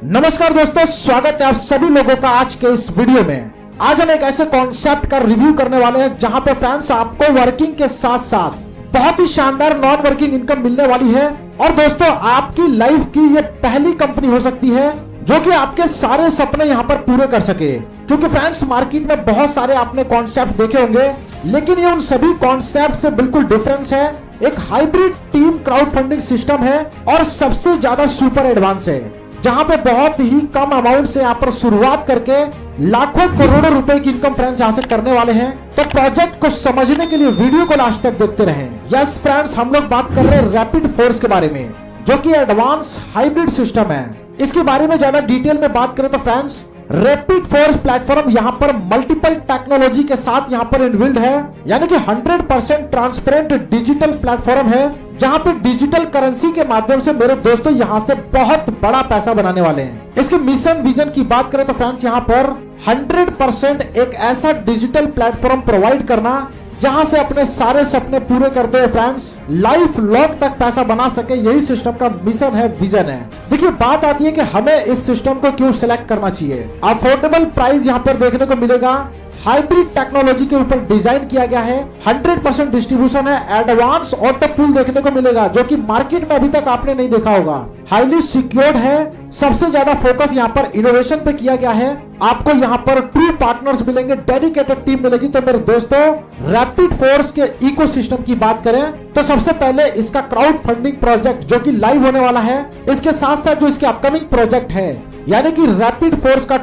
नमस्कार दोस्तों, स्वागत है आप सभी लोगों का आज के इस वीडियो में। आज हम एक ऐसे कॉन्सेप्ट का रिव्यू करने वाले हैं जहां पे फ्रेंड्स आपको वर्किंग के साथ साथ बहुत ही शानदार नॉन वर्किंग इनकम मिलने वाली है। और दोस्तों आपकी लाइफ की ये पहली कंपनी हो सकती है जो कि आपके सारे सपने यहाँ पर पूरे कर सके। क्योंकि फ्रेंड्स मार्केट में बहुत सारे आपने कॉन्सेप्ट देखे होंगे, लेकिन ये उन सभी कॉन्सेप्ट से बिल्कुल डिफरेंस है। एक hybrid team crowd funding system है और सबसे ज्यादा सुपर एडवांस है, जहां पे बहुत ही कम अमाउंट से यहाँ पर शुरुआत करके लाखों करोड़ों रुपए की इनकम फ्रेंड्स यहाँ से करने वाले हैं। तो प्रोजेक्ट को समझने के लिए वीडियो को लास्ट तक देखते रहें। यस फ्रेंड्स, हम लोग बात कर रहे हैं रैपिड फोर्स के बारे में, जो कि एडवांस हाइब्रिड सिस्टम है। इसके बारे में ज्यादा डिटेल में बात करें तो फ्रेंड्स रैपिड फोर्स प्लेटफॉर्म यहाँ पर मल्टीपल टेक्नोलॉजी के साथ यहाँ पर इनबिल्ड है, यानी कि 100% ट्रांसपेरेंट डिजिटल प्लेटफॉर्म है, जहाँ पे डिजिटल करेंसी के माध्यम से मेरे दोस्तों यहाँ से बहुत बड़ा पैसा बनाने वाले हैं। इसके मिशन विजन की बात करें तो फ्रेंड्स यहाँ पर 100% एक ऐसा डिजिटल प्लेटफॉर्म प्रोवाइड करना जहां से अपने सारे सपने पूरे करते हुए फ्रेंड्स लाइफ लॉन्ग तक पैसा बना सके, यही सिस्टम का मिशन है, विजन है। देखिए बात आती है कि हमें इस सिस्टम को क्यों सिलेक्ट करना चाहिए। अफोर्डेबल प्राइस यहाँ पर देखने को मिलेगा, हाइब्रिड टेक्नोलॉजी के ऊपर डिजाइन किया गया है, 100% डिस्ट्रीब्यूशन है, एडवांस ऑटो पूल देखने को मिलेगा जो कि मार्केट में अभी तक आपने नहीं देखा होगा, हाईली सिक्योर्ड है, सबसे ज्यादा फोकस यहाँ पर इनोवेशन पे किया गया है। आपको यहाँ पर ट्रू पार्टनर्स मिलेंगे, डेडिकेटेड टीम मिलेगी। तो मेरे दोस्तों रैपिड फोर्स के इकोसिस्टम की बात करें तो सबसे पहले इसका क्राउड फंडिंग प्रोजेक्ट जो कि लाइव होने वाला है, इसके साथ साथ जो इसके अपकमिंग प्रोजेक्ट है, यानी कि रैपिड फोर्स का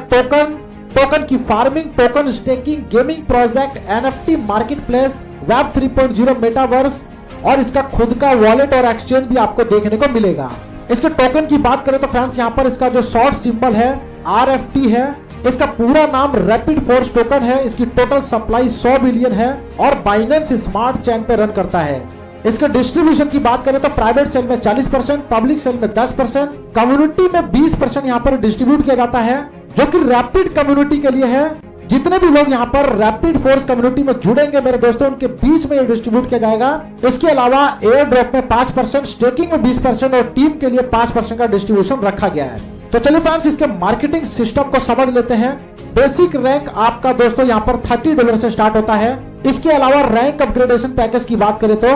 टोकन की farming, token staking, gaming project, NFT market place, web 3.0 metaverse और इसका खुद का वॉलेट और एक्सचेंज भी आपको देखने को मिलेगा। इसके टोकन की बात करें तो फ्रेंड्स यहाँ पर इसका जो शॉर्ट सिंबल है RFT है। इसका पूरा नाम रैपिड फोर्स टोकन है। इसकी टोटल सप्लाई 100 बिलियन है और बाइनेंस स्मार्ट चेन पे रन करता है। इसके डिस्ट्रीब्यूशन की बात करें तो प्राइवेट सेल में 40%, पब्लिक सेल में 10%, कम्युनिटी में 20% यहाँ पर डिस्ट्रीब्यूट किया जाता है, जो कि रैपिड कम्युनिटी के लिए है। जितने भी लोग यहाँ पर रैपिड फोर्स कम्युनिटी में जुड़ेंगे मेरे दोस्तों, उनके बीच में ये डिस्ट्रीब्यूट किया जाएगा। इसके अलावा एयर ड्रॉप में 5%, स्टेकिंग में 20% और टीम के लिए 5% का डिस्ट्रीब्यूशन रखा गया है। तो चलिए फ्रेंड्स इसके मार्केटिंग सिस्टम को समझ लेते हैं। बेसिक रैंक आपका दोस्तों यहाँ पर $30 से स्टार्ट होता है। इसके अलावा रैंक अपग्रेडेशन पैकेज की बात करें तो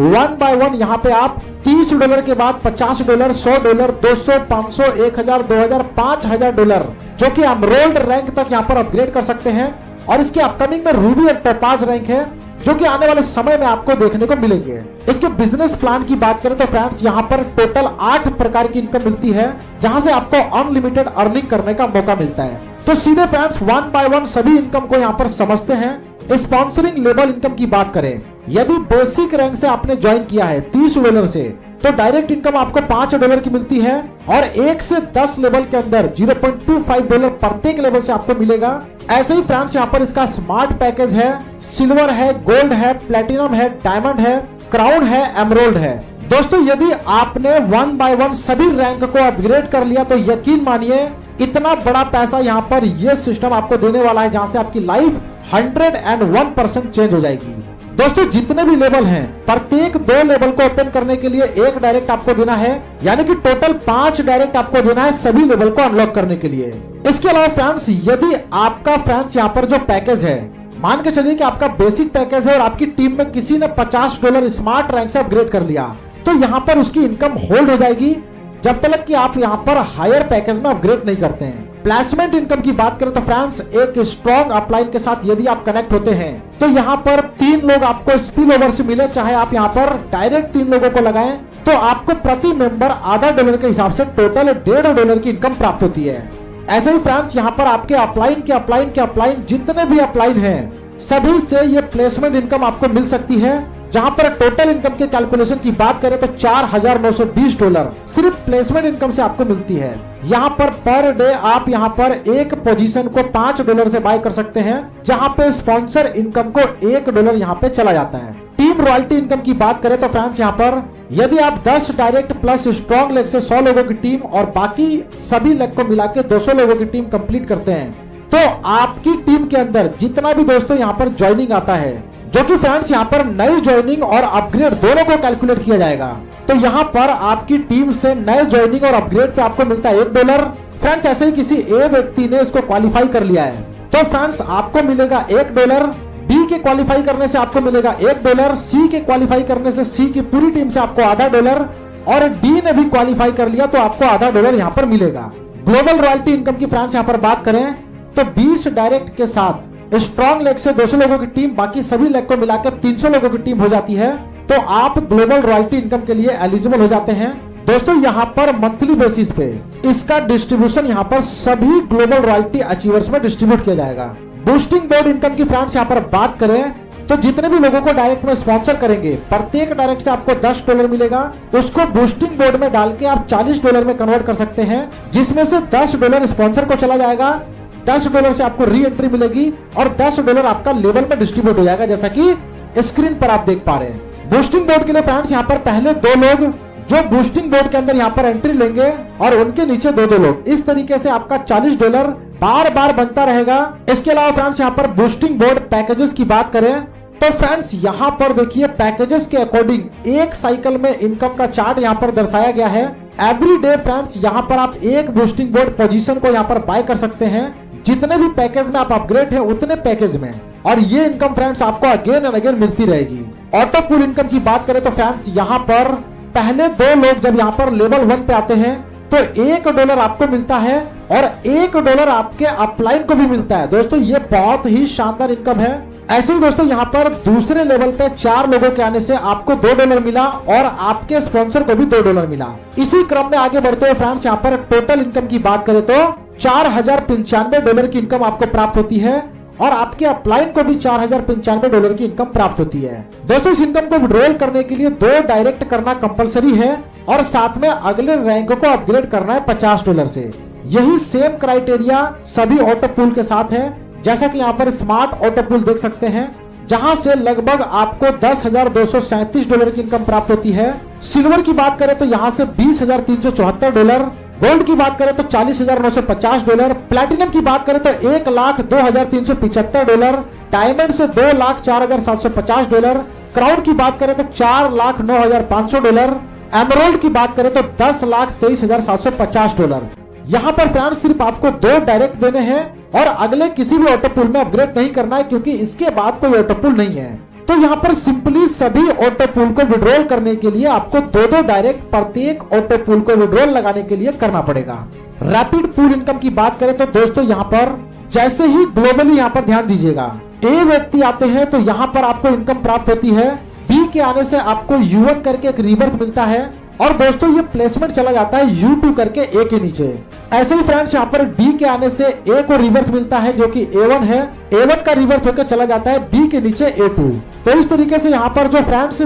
1 by 1 यहाँ पे आप $30 के बाद $50, $100, $200, $500, $1000, $2000, $5000 जो कि एमरोल्ड रैंक तक यहाँ पर अपग्रेड कर सकते हैं। और इसके अपकमिंग में रूबी और टोपाज रैंक है, जो कि आने वाले समय में आपको देखने को मिलेंगे। इसके बिजनेस प्लान की बात करें तो फ्रेंड्स यहाँ पर टोटल 8 प्रकार की इनकम मिलती है, जहां से आपको अनलिमिटेड अर्निंग करने का मौका मिलता है। तो सीधे फ्रेंड्स 1 by 1 सभी इनकम को यहाँ पर समझते हैं। स्पॉन्सरिंग लेवल इनकम की बात करें, यदि बेसिक रैंक से आपने ज्वाइन किया है $30 से, तो डायरेक्ट इनकम आपको $5 की मिलती है और 1 से 10 लेवल के अंदर $0.25 प्रत्येक लेवल से आपको मिलेगा। ऐसे ही फ्रेंड्स यहाँ पर इसका स्मार्ट पैकेज है, सिल्वर है, गोल्ड है, प्लेटिनम है, डायमंड है, क्राउन है, एमरोल्ड है। दोस्तों यदि आपने 1 by 1 सभी रैंक को अपग्रेड कर लिया तो यकीन मानिए इतना बड़ा पैसा यहाँ पर यह सिस्टम आपको देने वाला है, जहां से आपकी लाइफ 101% चेंज हो जाएगी। दोस्तों जितने भी लेवल हैं, प्रत्येक 2 लेवल को ओपन करने के लिए 1 डायरेक्ट आपको देना है, यानी कि टोटल 5 डायरेक्ट आपको देना है सभी लेवल को अनलॉक करने के लिए। इसके अलावा फ्रेंड्स यदि आपका फ्रेंड्स यहाँ पर जो पैकेज है, मान के चलिए कि आपका बेसिक पैकेज है और आपकी टीम में किसी ने $50 स्मार्ट रैंक से अपग्रेड कर लिया, तो यहाँ पर उसकी इनकम होल्ड हो जाएगी जब तक कि आप यहाँ पर हायर पैकेज में अपग्रेड नहीं करते हैं। प्लेसमेंट इनकम की बात करें तो फ्रेंड्स एक स्ट्रॉन्ग अपलाइन के साथ यदि आप कनेक्ट होते हैं तो यहाँ पर 3 लोग आपको स्पिल ओवर से मिले, चाहे आप यहाँ पर डायरेक्ट 3 लोगों को लगाएं, तो आपको प्रति मेंबर $0.5 के हिसाब से टोटल $1.5 की इनकम प्राप्त होती है। ऐसे ही फ्रेंड्स यहाँ पर आपके अपलाइन जितने भी अपलाइन हैं सभी से ये प्लेसमेंट इनकम आपको मिल सकती है, जहां पर टोटल इनकम के कैलकुलेशन की बात करें तो $4920 सिर्फ प्लेसमेंट इनकम से आपको मिलती है। यहाँ पर डे आप यहाँ पर एक पोजीशन को $5 से बाय कर सकते हैं, जहां पे स्पॉन्सर इनकम को $1 यहाँ पे चला जाता है। टीम रॉयल्टी इनकम की बात करें तो फ्रेंड्स यहाँ पर यदि आप 10 डायरेक्ट प्लस स्ट्रॉन्ग लेग से 100 लोगों की टीम और बाकी सभी लेग को मिला के 200 लोगों की टीम कंप्लीट करते हैं, तो आपकी टीम के अंदर जितना भी दोस्तों यहाँ पर ज्वाइनिंग आता है, जो कि फ्रेंड्स यहाँ पर नई ज्वाइनिंग और अपग्रेड दोनों को कैलकुलेट किया जाएगा, तो यहाँ पर आपकी टीम से नए ज्वाइनिंग और अपग्रेड पे आपको मिलता है $1, फ्रेंड्स ऐसे ही किसी ए व्यक्ति ने इसको क्वालिफाई कर लिया है तो फ्रेंड्स आपको मिलेगा $1, बी के क्वालिफाई करने से आपको मिलेगा $1, सी के क्वालिफाई करने से सी की पूरी टीम से आपको आधा $, और डी ने भी क्वालिफाई कर लिया तो आपको आधा $, यहाँ पर मिलेगा। ग्लोबल रॉयल्टी इनकम की फ्रेंड्स यहाँ पर बात करें तो 20 डायरेक्ट के साथ स्ट्रॉन्ग लेग से 200 लोगों की टीम, बाकी सभी लेग को मिलाकर 300 लोगों की टीम हो जाती है तो आप ग्लोबल रॉयल्टी इनकम के लिए एलिजिबल हो जाते हैं। दोस्तों यहाँ पर मंथली बेसिस पे इसका डिस्ट्रीब्यूशन यहाँ पर सभी ग्लोबल रॉयल्टी अचीवर्स में डिस्ट्रीब्यूट किया जाएगा। बूस्टिंग बोर्ड इनकम की फ्रेंड्स यहाँ पर बात करें तो जितने भी लोगों को डायरेक्ट में स्पॉन्सर करेंगे प्रत्येक डायरेक्ट से आपको $10 मिलेगा, उसको बूस्टिंग बोर्ड में डाल के आप $40 में कन्वर्ट कर सकते हैं, जिसमें से $10 स्पॉन्सर को चला जाएगा, $10 से आपको री एंट्री मिलेगी और $10 आपका लेवल में डिस्ट्रीब्यूट हो जाएगा, जैसा कि स्क्रीन पर आप देख पा रहे हैं। बूस्टिंग बोर्ड के लिए फ्रेंड्स यहाँ पर पहले 2 लोग जो बूस्टिंग बोर्ड के अंदर यहाँ पर एंट्री लेंगे और उनके नीचे 2 लोग, इस तरीके से आपका $40 बार बार बनता रहेगा। इसके अलावा फ्रेंड्स यहाँ पर बूस्टिंग बोर्ड पैकेजेस की बात करें तो फ्रेंड्स यहाँ पर देखिए पैकेजेस के अकॉर्डिंग एक साइकिल में इनकम का चार्ट यहाँ पर दर्शाया गया है। एवरी डे फ्रेंड्स यहाँ पर आप एक बूस्टिंग बोर्ड पोजीशन को यहाँ पर बाय कर सकते हैं, जितने भी पैकेज में आप अपग्रेड हैं उतने पैकेज में, और ये इनकम फ्रेंड्स आपको अगेन एंड अगेन मिलती रहेगी। ऑटो पूल इनकम की बात करें तो फ्रेंड्स यहाँ पर पहले 2 लोग जब यहाँ पर लेवल 1 पे आते हैं तो $1 आपको मिलता है और $1 आपके अपलाइन को भी मिलता है। दोस्तों ये बहुत ही शानदार इनकम है। ऐसे ही दोस्तों यहाँ पर दूसरे लेवल पे 4 लोगों के आने से आपको $2 मिला और आपके स्पॉन्सर को भी $2 मिला। इसी क्रम में आगे बढ़ते हुए फ्रेंड्स यहाँ पर टोटल इनकम की बात करें तो $4095 की इनकम आपको प्राप्त होती है और आपके अपलाइन को भी $4095 की इनकम प्राप्त होती है। दोस्तों इस इनकम को विड्रॉल करने के लिए 2 डायरेक्ट करना कंपलसरी है और साथ में अगले रैंक को अपग्रेड करना है $50 से। यही सेम क्राइटेरिया सभी ऑटो पूल के साथ है, जैसा कि यहाँ पर स्मार्ट ऑटो पूल देख सकते हैं, जहां से लगभग आपको $10,237 की इनकम प्राप्त होती है। सिल्वर की बात करें तो यहाँ से $20,374, गोल्ड की बात करें तो $40,950, प्लैटिनम की बात करें तो $1,02,375, डायमंड से $2,04,750, क्राउन की बात करें तो $4,09,500, एमराल्ड की बात करें तो $10,23,750। यहाँ पर फ्रेंड्स सिर्फ आपको 2 डायरेक्ट देने हैं और अगले किसी भी ऑटो पूल में अपग्रेड नहीं करना है, क्योंकि इसके बाद कोई ऑटो पूल नहीं है। तो यहाँ पर सिंपली सभी ऑटो पूल को विड्रॉल करने के लिए आपको 2 डायरेक्ट प्रत्येक ऑटो पूल को विड्रॉल लगाने के लिए करना पड़ेगा। रैपिड पूल इनकम की बात करें तो दोस्तों यहाँ पर जैसे ही ग्लोबली यहाँ पर ध्यान दीजिएगा, ए व्यक्ति आते हैं तो यहाँ पर आपको इनकम प्राप्त होती है, बी के आने से आपको U1 करके एक रिबर्थ मिलता है और दोस्तों ये प्लेसमेंट चला जाता है U2 करके ए के नीचे। ऐसे ही फ्रेंड्स यहाँ पर डी के आने से ए को रिबर्थ मिलता है जो कि A1 है, A1 का रिबर्थ होकर चला जाता है बी के नीचे A2। तो इस तरीके से यहाँ पर जो friends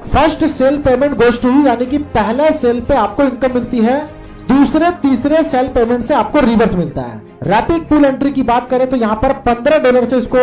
first sale payment goes to, यानी कि पहले सेल पे आपको इनकम मिलती है, दूसरे तीसरे सेल पेमेंट से आपको रिबर्थ मिलता है। रैपिड पूल एंट्री की बात करें तो यहाँ पर $15 से इसको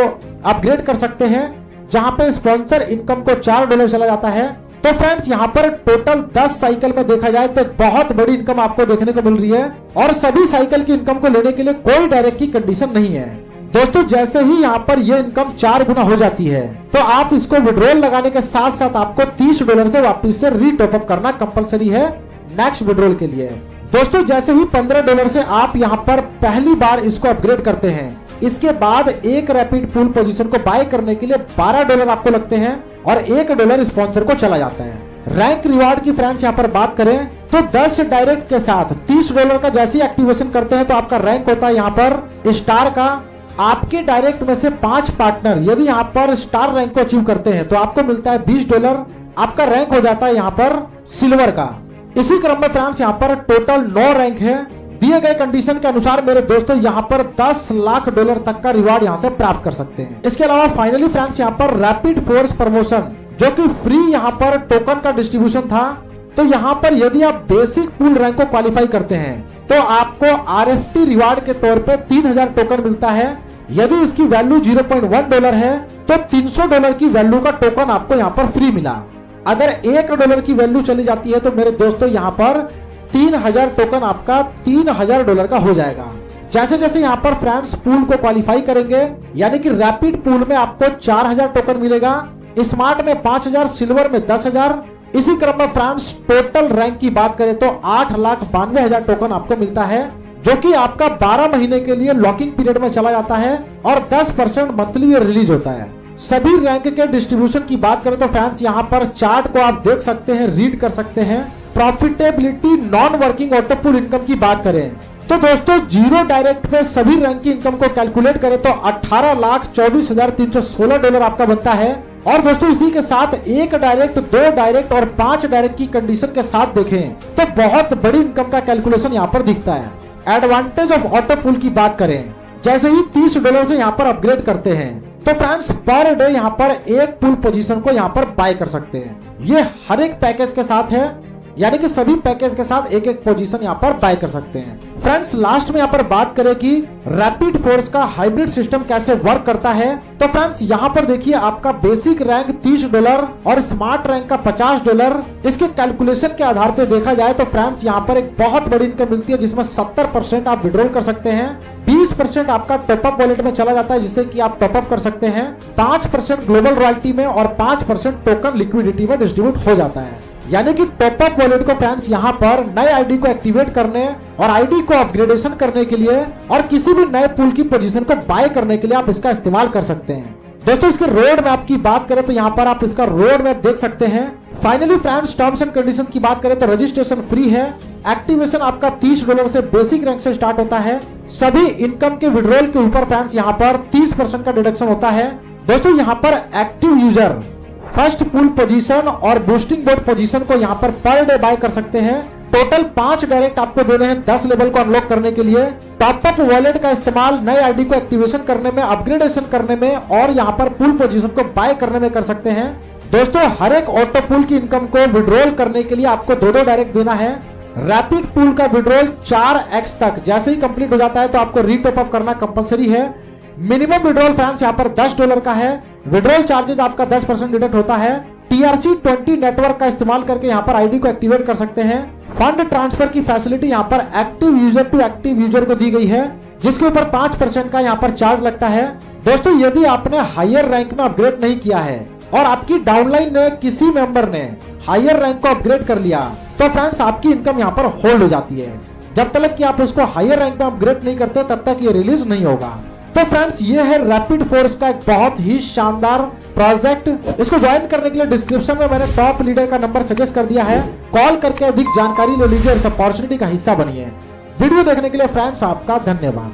अपग्रेड कर सकते हैं, जहां पे स्पॉन्सर इनकम को $4 चला जाता है। तो फ्रेंड्स यहाँ पर टोटल 10 साइकिल में देखा जाए तो बहुत बड़ी इनकम आपको देखने को मिल रही है और सभी साइकिल की इनकम को लेने के लिए कोई डायरेक्ट की कंडीशन नहीं है। दोस्तों जैसे ही यहाँ पर ये इनकम 4 गुना हो जाती है तो आप इसको विड्रॉल लगाने के साथ साथ आपको $30 से वापस से रीटॉपअप करना कंपलसरी है नेक्स्ट विड्रॉल के लिए। दोस्तों जैसे ही $15 से आप यहाँ पर पहली बार इसको अपग्रेड करते हैं, इसके बाद एक रैपिड पूल पोजीशन को बाय करने के लिए $12 आपको लगते हैं और $1 स्पॉन्सर को चला जाता है। रैंक रिवार्ड की फ्रेंड्स यहाँ पर बात करें तो 10 डायरेक्ट के साथ $30 का जैसे ही एक्टिवेशन करते हैं तो आपका रैंक होता है यहाँ पर स्टार का। आपके डायरेक्ट में से 5 पार्टनर यदि यहाँ पर स्टार रैंक को अचीव करते हैं तो आपको मिलता है $20, आपका रैंक हो जाता है यहाँ पर सिल्वर का। इसी क्रम में फ्रेंड्स यहाँ पर टोटल 9 रैंक है। दिए गए कंडीशन के अनुसार मेरे दोस्तों यहाँ पर $10 लाख तक का रिवार्ड यहाँ से प्राप्त कर सकते हैं। इसके अलावा फाइनली फ्रेंड्स यहाँ पर रैपिड फोर्स प्रमोशन जो कि फ्री यहाँ पर टोकन का डिस्ट्रीब्यूशन था, तो यहाँ पर यदि आप बेसिक पूल रैंक को क्वालिफाई करते हैं तो आपको RFT रिवार्ड के तौर पे 3000 टोकन मिलता है। यदि इसकी वैल्यू $0.1 है तो $300 की वैल्यू का टोकन आपको यहाँ पर फ्री मिला। अगर $1 की वैल्यू चली जाती है तो मेरे दोस्तों यहाँ पर 3000 टोकन आपका $3000 का हो जाएगा। जैसे जैसे यहाँ पर फ्रेंड्स पूल को क्वालिफाई करेंगे, यानी कि रैपिड पूल में आपको 4000 टोकन मिलेगा, स्मार्ट में 5000, सिल्वर में 10,000। इसी क्रम में फ्रेंड्स टोटल रैंक की बात करें तो 8,92,000 टोकन आपको मिलता है, जो कि आपका 12 महीने के लिए लॉकिंग पीरियड में चला जाता है और 10% मंथली ये रिलीज होता है। सभी रैंक के डिस्ट्रीब्यूशन की बात करें तो फ्रेंड्स यहाँ पर चार्ट को आप देख सकते हैं, रीड कर सकते हैं। Profitability non working auto pool income की बात करें तो दोस्तों जीरो डायरेक्ट पे सभी रैंक की इनकम को कैलकुलेट करें तो $18,24,316 आपका बनता है। और दोस्तों इसी के साथ 1 डायरेक्ट, 2 डायरेक्ट और 5 डायरेक्ट की कंडीशन के साथ देखें तो बहुत बड़ी इनकम का कैलकुलेशन यहाँ पर दिखता है। एडवांटेज ऑफ ऑटो पूल की बात करें, जैसे ही $30 से यहाँ पर अपग्रेड करते हैं तो फ्रेंड्स पर डे यहाँ पर एक पूल पोजीशन को यहाँ पर बाय कर सकते हैं। ये हर एक पैकेज के साथ है, यानी कि सभी पैकेज के साथ एक एक पोजीशन यहाँ पर बाय कर सकते हैं। फ्रेंड्स लास्ट में यहाँ पर बात करें कि रैपिड फोर्स का हाइब्रिड सिस्टम कैसे वर्क करता है तो फ्रेंड्स यहाँ पर देखिए आपका बेसिक रैंक $30 और स्मार्ट रैंक का $50। इसके कैलकुलेशन के आधार पर देखा जाए तो फ्रेंड्स यहाँ पर एक बहुत बड़ी इनकम मिलती है जिसमें 70% आप विड्रॉल कर सकते हैं, 20% आपका टॉपअप वॉलेट में चला जाता है जिससे कि आप टॉपअप कर सकते हैं, 5% ग्लोबल रॉयल्टी में और 5% टोकन लिक्विडिटी में डिस्ट्रीब्यूट हो जाता है। यानी कि टॉपअप वॉलेट को फ्रेंड्स यहाँ पर नए आईडी को एक्टिवेट करने और आईडी को अपग्रेडेशन करने के लिए और किसी भी नए पूल की पोजीशन को बाय करने के लिए आप इसका इस्तेमाल कर सकते हैं। दोस्तों इसके रोड मैप की बात करें तो यहाँ पर आप इसका रोड मैप देख सकते हैं। Finally friends terms and conditions की बात करें तो रजिस्ट्रेशन फ्री है। एक्टिवेशन आपका $30 से बेसिक रैंक से स्टार्ट होता है। सभी इनकम के विड्रॉल के ऊपर फ्रेंड्स यहाँ पर 30% का डिडक्शन होता है। दोस्तों यहाँ पर active user first pool position और बूस्टिंग बोर्ड पोजीशन को यहाँ पर डे बाय कर सकते हैं। टोटल 5 डायरेक्ट आपको देने हैं 10 लेवल को अनलॉक करने के लिए। टॉपअप वॉलेट का इस्तेमाल नए आईडी को एक्टिवेशन करने में, अपग्रेडेशन करने में और यहाँ पर पूल पोजीशन को बाय करने में कर सकते हैं। दोस्तों हर एक ऑटो पूल की इनकम को विड्रॉल करने के लिए आपको 2 डायरेक्ट देना है। रैपिड पूल का विड्रॉल 4x तक जैसे ही कंप्लीट हो जाता है तो आपको रीटॉपअप करना कंपलसरी है। मिनिमम विड्रॉल फ्रेंड्स यहाँ पर $10 का है। विड्रॉल चार्जेस आपका 10% डिडक्ट होता है। TRC20 नेटवर्क का इस्तेमाल करके यहाँ पर आईडी को एक्टिवेट कर सकते हैं। फंड ट्रांसफर की फैसिलिटी यहाँ पर active user to active user को दी गई है जिसके ऊपर 5% का यहाँ पर चार्ज लगता है। दोस्तों यदि आपने हायर रैंक में अपग्रेड नहीं किया है और आपकी डाउनलाइन ने किसी मेंबर ने हायर रैंक को अपग्रेड कर लिया तो फ्रेंड्स आपकी इनकम यहाँ पर होल्ड हो जाती है। जब तक कि आप उसको हायर रैंक में अपग्रेड नहीं करते तब तक ये रिलीज नहीं होगा। तो फ्रेंड्स ये है रैपिड फोर्स का एक बहुत ही शानदार प्रोजेक्ट। इसको ज्वाइन करने के लिए डिस्क्रिप्शन में मैंने टॉप लीडर का नंबर सजेस्ट कर दिया है। कॉल करके अधिक जानकारी ले लीजिए और इस अपॉर्चुनिटी का हिस्सा बनिए। वीडियो देखने के लिए फ्रेंड्स आपका धन्यवाद।